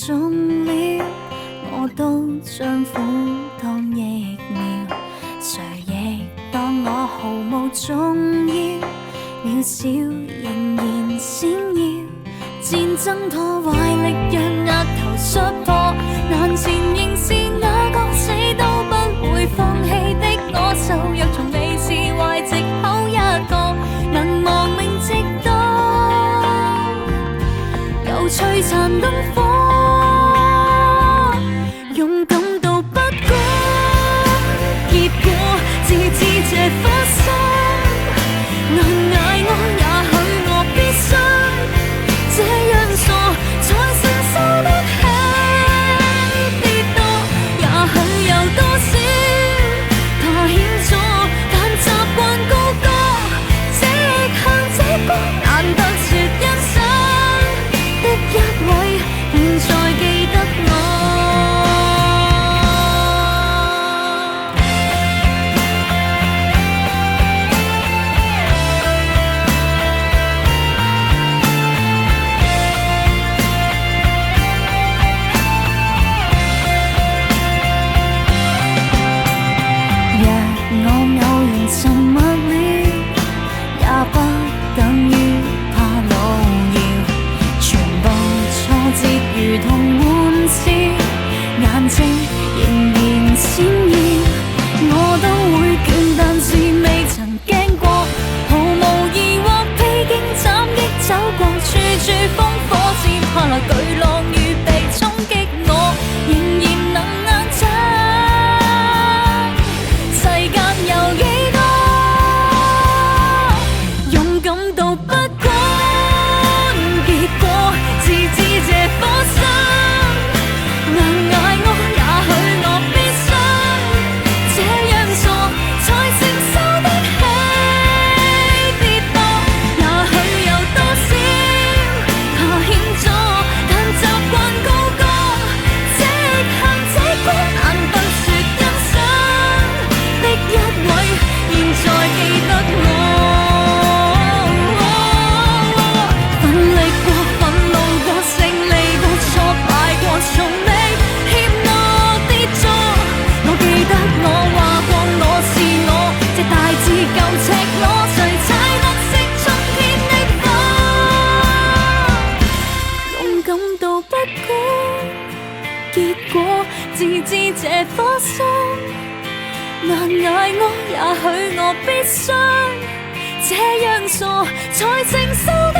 中了，我都將苦當疫苗，誰亦當我毫無重要，渺小仍然閃耀。戰爭破壞力讓額頭摔破，難前仍是那個死都不會放棄的我，就若從未是壞藉口一個，能亡命直到又璀璨燈火，勇敢到不管結果，自知這顆心難捱我，也許我必須這樣傻才承受得起跌墮，也許有多少怕險阻，但習慣高歌，直向這光，難得說欣賞的一位，現在記得我。沉默了，也不等於怕路遙，全部挫折如同玩笑，眼睛仍然閃耀。我都會倦，但是未曾驚過，毫無疑惑，披荊斬棘走過，處處烽火，只怕來巨浪預備衝擊我，仍然能硬撐。世間有幾多勇敢到不管結果，自知這顆心難捱我，也許我必須這樣傻才承受得起跌墮，也許有多少怕險阻，但習慣高歌，直向這光，難得說欣賞的一位，現在記得我。從未怯懦跌坐，我記得我話過我是我，這大志夠赤裸，誰踩得熄春天的火，勇敢到不管結果，自知這顆心難捱我，也許我必須這樣傻才承受得